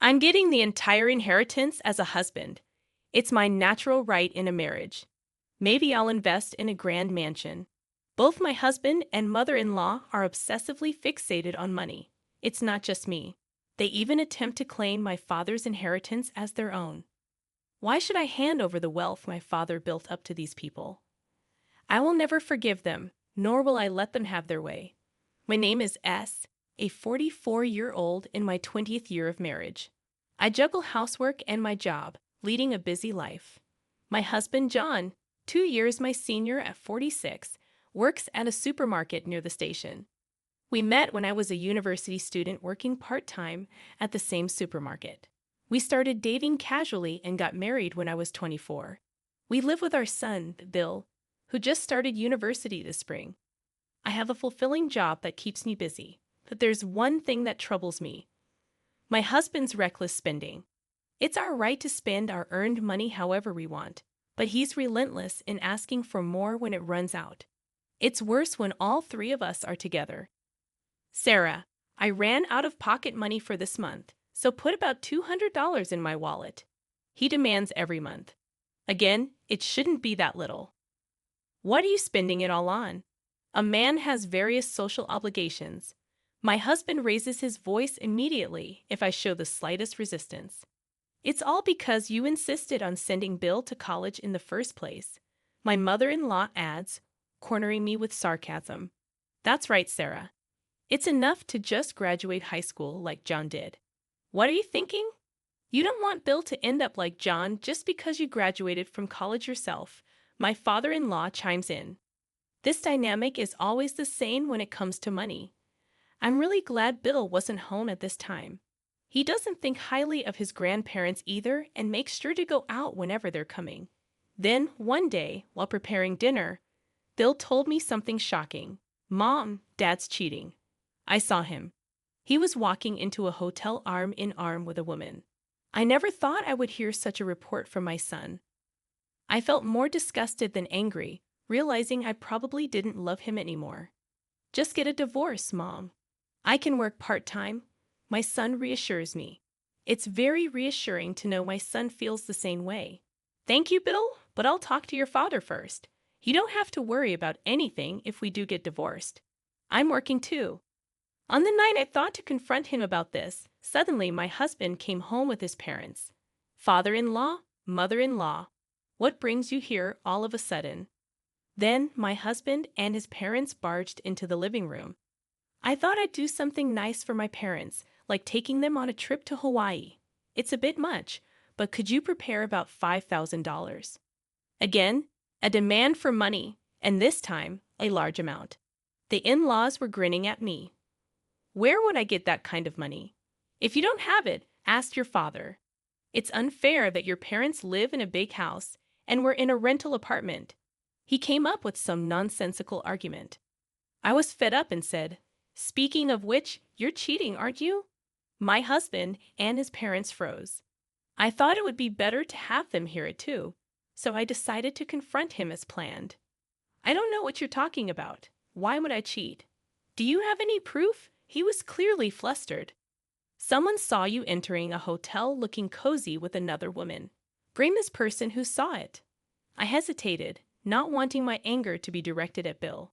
I'm getting the entire inheritance as a husband. It's my natural right in a marriage. Maybe I'll invest in a grand mansion. Both my husband and mother-in-law are obsessively fixated on money. It's not just me. They even attempt to claim my father's inheritance as their own. Why should I hand over the wealth my father built up to these people? I will never forgive them, nor will I let them have their way. My name is S., a 44-year-old in my 20th year of marriage. I juggle housework and my job, leading a busy life. My husband, John, 2 years my senior at 46, works at a supermarket near the station. We met when I was a university student working part-time at the same supermarket. We started dating casually and got married when I was 24. We live with our son, Bill, who just started university this spring. I have a fulfilling job that keeps me busy, but there's one thing that troubles me. My husband's reckless spending. It's our right to spend our earned money however we want, but he's relentless in asking for more when it runs out. It's worse when all three of us are together. Sarah, I ran out of pocket money for this month, so put about $200 in my wallet. He demands every month. Again, it shouldn't be that little. What are you spending it all on? A man has various social obligations. My husband raises his voice immediately if I show the slightest resistance. It's all because you insisted on sending Bill to college in the first place. My mother-in-law adds, cornering me with sarcasm. That's right, Sarah. It's enough to just graduate high school like John did. What are you thinking? You don't want Bill to end up like John just because you graduated from college yourself. My father-in-law chimes in. This dynamic is always the same when it comes to money. I'm really glad Bill wasn't home at this time. He doesn't think highly of his grandparents either and makes sure to go out whenever they're coming. Then, one day, while preparing dinner, Bill told me something shocking. Mom, Dad's cheating. I saw him. He was walking into a hotel arm in arm with a woman. I never thought I would hear such a report from my son. I felt more disgusted than angry, realizing I probably didn't love him anymore. Just get a divorce, Mom. I can work part-time. My son reassures me. It's very reassuring to know my son feels the same way. Thank you, Bill, but I'll talk to your father first. You don't have to worry about anything if we do get divorced. I'm working too. On the night I thought to confront him about this, suddenly my husband came home with his parents. Father-in-law, mother-in-law. What brings you here all of a sudden? Then my husband and his parents barged into the living room. I thought I'd do something nice for my parents, like taking them on a trip to Hawaii. It's a bit much, but could you prepare about $5,000? Again, a demand for money, and this time, a large amount. The in-laws were grinning at me. Where would I get that kind of money? If you don't have it, ask your father. It's unfair that your parents live in a big house and we're in a rental apartment. He came up with some nonsensical argument. I was fed up and said, speaking of which, you're cheating, aren't you? My husband and his parents froze. I thought it would be better to have them hear it too, so I decided to confront him as planned. I don't know what you're talking about. Why would I cheat? Do you have any proof? He was clearly flustered. Someone saw you entering a hotel looking cozy with another woman. Bring this person who saw it. I hesitated, not wanting my anger to be directed at Bill.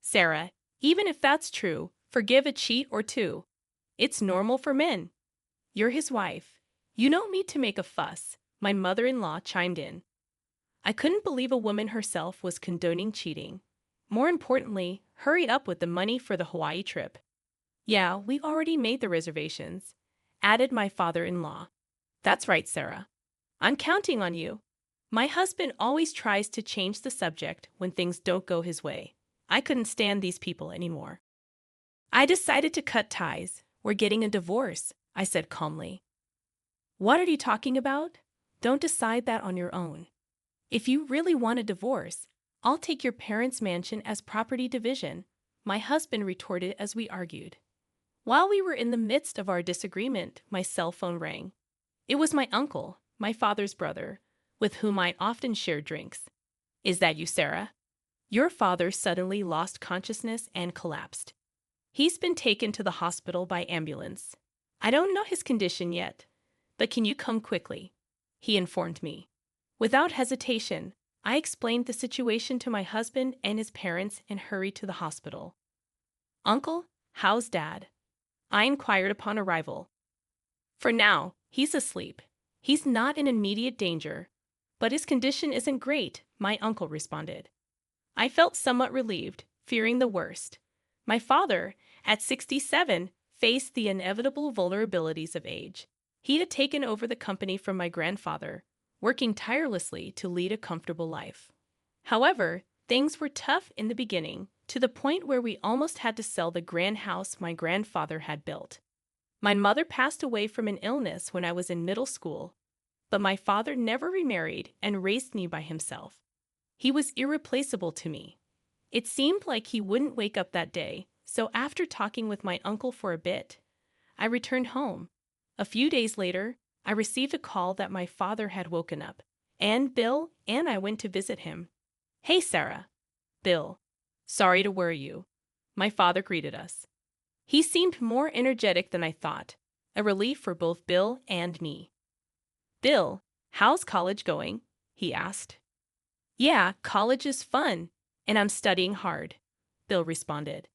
Sarah, even if that's true, forgive a cheat or two. It's normal for men. You're his wife. You don't need to make a fuss, my mother-in-law chimed in. I couldn't believe a woman herself was condoning cheating. More importantly, hurry up with the money for the Hawaii trip. Yeah, we already made the reservations, added my father-in-law. That's right, Sarah. I'm counting on you. My husband always tries to change the subject when things don't go his way. I couldn't stand these people anymore. I decided to cut ties. We're getting a divorce, I said calmly. What are you talking about? Don't decide that on your own. If you really want a divorce, I'll take your parents' mansion as property division, my husband retorted as we argued. While we were in the midst of our disagreement, my cell phone rang. It was my uncle, my father's brother, with whom I often shared drinks. Is that you, Sarah? Your father suddenly lost consciousness and collapsed. He's been taken to the hospital by ambulance. I don't know his condition yet, but can you come quickly? He informed me. Without hesitation, I explained the situation to my husband and his parents and hurried to the hospital. Uncle, how's Dad? I inquired upon arrival. For now, he's asleep. He's not in immediate danger, but his condition isn't great, my uncle responded. I felt somewhat relieved, fearing the worst. My father, at 67, faced the inevitable vulnerabilities of age. He had taken over the company from my grandfather, working tirelessly to lead a comfortable life. However, things were tough in the beginning, to the point where we almost had to sell the grand house my grandfather had built. My mother passed away from an illness when I was in middle school, but my father never remarried and raised me by himself. He was irreplaceable to me. It seemed like he wouldn't wake up that day, so after talking with my uncle for a bit, I returned home. A few days later, I received a call that my father had woken up, and Bill and I went to visit him. Hey, Sarah. Bill. Sorry to worry you. My father greeted us. He seemed more energetic than I thought, a relief for both Bill and me. Bill, how's college going? He asked. Yeah, college is fun, and I'm studying hard, Bill responded.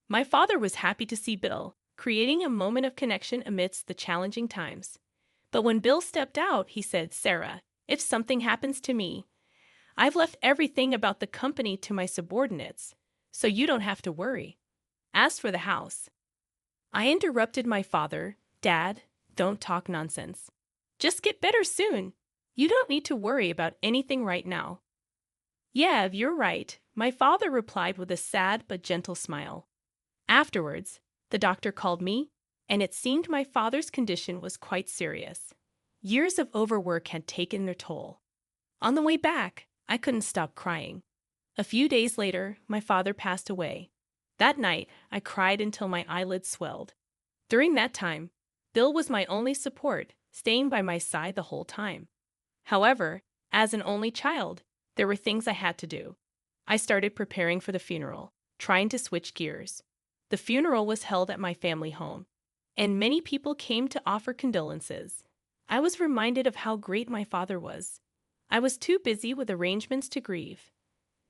My father was happy to see Bill, creating a moment of connection amidst the challenging times. But when Bill stepped out, he said, Sarah, if something happens to me, I've left everything about the company to my subordinates, so you don't have to worry. As for the house, I interrupted my father. Dad, don't talk nonsense. Just get better soon. You don't need to worry about anything right now. Yeah, you're right, my father replied with a sad but gentle smile. Afterwards, the doctor called me, and it seemed my father's condition was quite serious. Years of overwork had taken their toll. On the way back, I couldn't stop crying. A few days later, my father passed away. That night, I cried until my eyelids swelled. During that time, Bill was my only support, staying by my side the whole time. However, as an only child, there were things I had to do. I started preparing for the funeral, trying to switch gears. The funeral was held at my family home, and many people came to offer condolences. I was reminded of how great my father was. I was too busy with arrangements to grieve.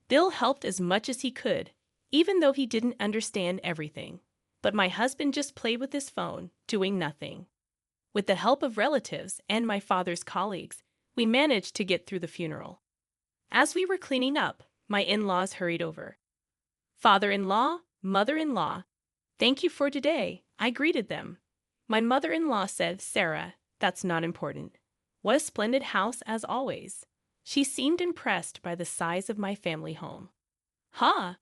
Bill helped as much as he could, even though he didn't understand everything. But my husband just played with his phone, doing nothing. With the help of relatives and my father's colleagues, we managed to get through the funeral. As we were cleaning up, my in-laws hurried over. Father-in-law, mother-in-law, thank you for today, I greeted them. My mother-in-law said, Sarah, that's not important. What a splendid house as always. She seemed impressed by the size of my family home. Ha!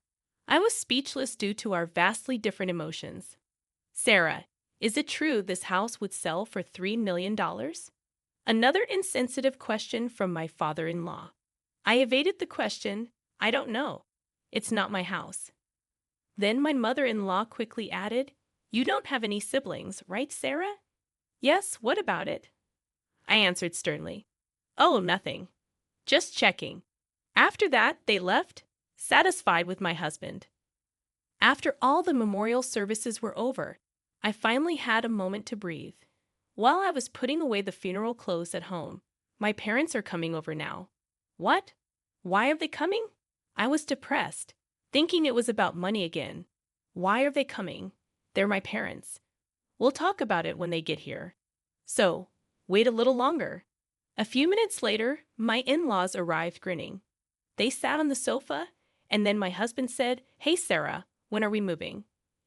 I was speechless due to our vastly different emotions. Sarah, is it true this house would sell for $3 million? Another insensitive question from my father-in-law. I evaded the question, I don't know. It's not my house. Then my mother-in-law quickly added, you don't have any siblings, right, Sarah? Yes, what about it? I answered sternly. Oh, nothing. Just checking. After that, they left, satisfied with my husband. After all the memorial services were over, I finally had a moment to breathe. While I was putting away the funeral clothes at home, my parents are coming over now. What? Why are they coming? I was depressed, thinking it was about money again. Why are they coming? They're my parents. We'll talk about it when they get here. So, wait a little longer. A few minutes later, my in-laws arrived grinning. They sat on the sofa, and then my husband said, Hey, Sarah, when are we moving?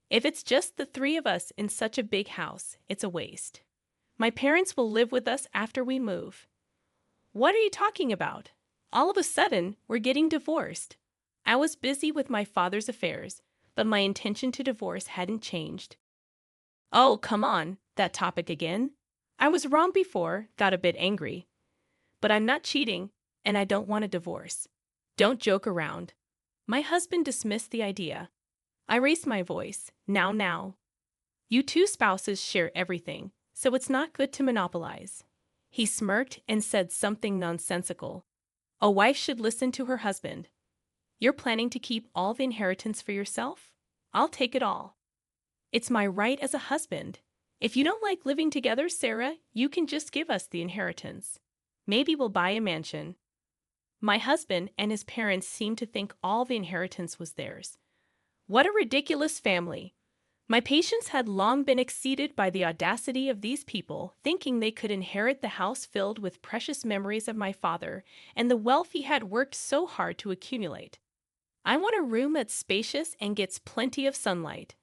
If it's just the three of us in such a big house, it's a waste. My parents will live with us after we move. What are you talking about? All of a sudden, we're getting divorced. I was busy with my father's affairs, but my intention to divorce hadn't changed. Oh, come on, that topic again. I was wrong before, got a bit angry. But I'm not cheating, and I don't want a divorce. Don't joke around. My husband dismissed the idea. I raised my voice. Now. You two spouses share everything, so it's not good to monopolize. He smirked and said something nonsensical. A wife should listen to her husband. You're planning to keep all the inheritance for yourself? I'll take it all. It's my right as a husband. If you don't like living together, Sarah, you can just give us the inheritance. Maybe we'll buy a mansion. My husband and his parents seemed to think all the inheritance was theirs. What a ridiculous family! My patience had long been exceeded by the audacity of these people, thinking they could inherit the house filled with precious memories of my father and the wealth he had worked so hard to accumulate. I want a room that's spacious and gets plenty of sunlight.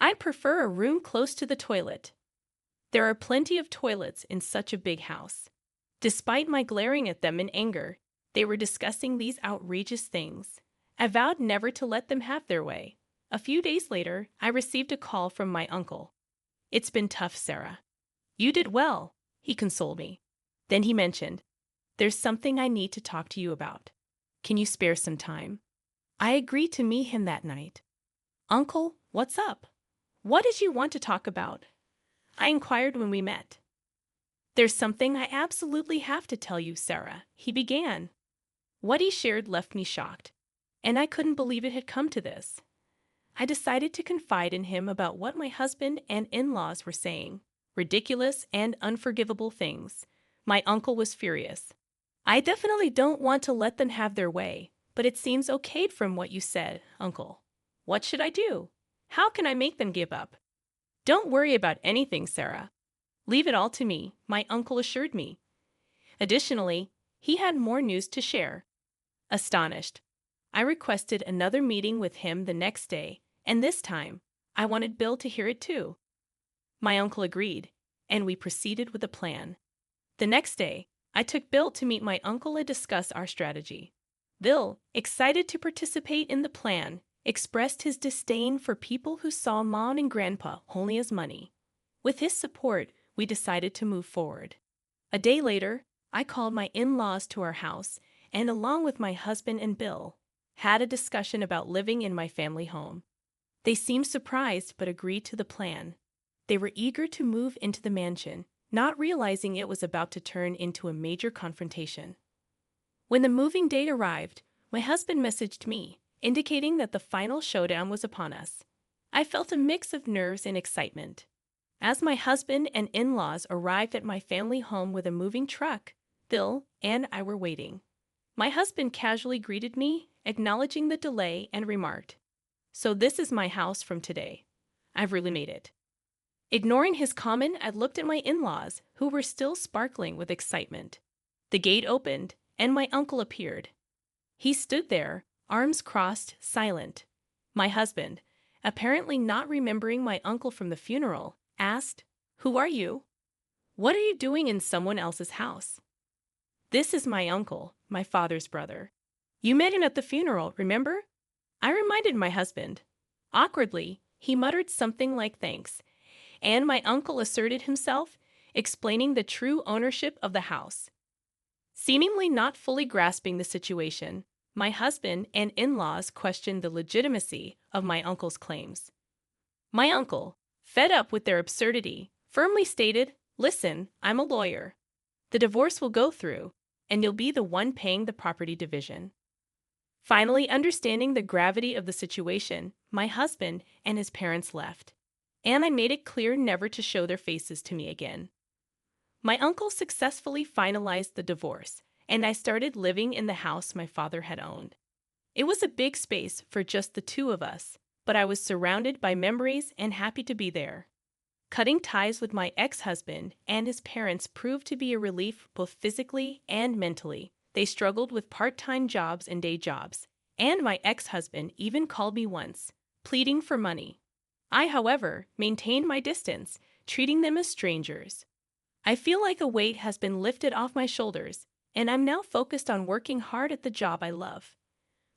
I'd prefer a room close to the toilet. There are plenty of toilets in such a big house. Despite my glaring at them in anger, they were discussing these outrageous things. I vowed never to let them have their way. A few days later, I received a call from my uncle. "It's been tough, Sarah." "You did well," he consoled me. Then he mentioned, "There's something I need to talk to you about. Can you spare some time?" I agreed to meet him that night. "Uncle, what's up? What did you want to talk about?" I inquired when we met. "There's something I absolutely have to tell you, Sarah," he began. What he shared left me shocked, and I couldn't believe it had come to this. I decided to confide in him about what my husband and in-laws were saying, ridiculous and unforgivable things. My uncle was furious. "I definitely don't want to let them have their way, but it seems okay from what you said, Uncle. What should I do? How can I make them give up?" "Don't worry about anything, Sarah. Leave it all to me," my uncle assured me. Additionally, he had more news to share. Astonished, I requested another meeting with him the next day, and this time, I wanted Bill to hear it too. My uncle agreed, and we proceeded with a plan. The next day, I took Bill to meet my uncle and discuss our strategy. Bill, excited to participate in the plan, expressed his disdain for people who saw Mom and Grandpa only as money. With his support, we decided to move forward. A day later, I called my in-laws to our house and, along with my husband and Bill, had a discussion about living in my family home. They seemed surprised but agreed to the plan. They were eager to move into the mansion, not realizing it was about to turn into a major confrontation. When the moving date arrived, my husband messaged me, indicating that the final showdown was upon us. I felt a mix of nerves and excitement. As my husband and in-laws arrived at my family home with a moving truck, Bill and I were waiting. My husband casually greeted me, acknowledging the delay, and remarked, "So this is my house from today. I've really made it." Ignoring his comment, I looked at my in-laws, who were still sparkling with excitement. The gate opened, and my uncle appeared. He stood there, arms crossed, silent. My husband, apparently not remembering my uncle from the funeral, asked, "Who are you? What are you doing in someone else's house?" "This is my uncle, my father's brother. You met him at the funeral, remember?" I reminded my husband. Awkwardly, he muttered something like thanks, and my uncle asserted himself, explaining the true ownership of the house. Seemingly not fully grasping the situation, my husband and in-laws questioned the legitimacy of my uncle's claims. My uncle, fed up with their absurdity, firmly stated, "Listen, I'm a lawyer. The divorce will go through, and you'll be the one paying the property division." Finally, understanding the gravity of the situation, my husband and his parents left, and I made it clear never to show their faces to me again. My uncle successfully finalized the divorce, and I started living in the house my father had owned. It was a big space for just the two of us, but I was surrounded by memories and happy to be there. Cutting ties with my ex-husband and his parents proved to be a relief both physically and mentally. They struggled with part-time jobs and day jobs, and my ex-husband even called me once, pleading for money. I, however, maintained my distance, treating them as strangers. I feel like a weight has been lifted off my shoulders, and I'm now focused on working hard at the job I love.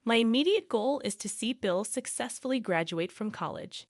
My immediate goal is to see Bill successfully graduate from college.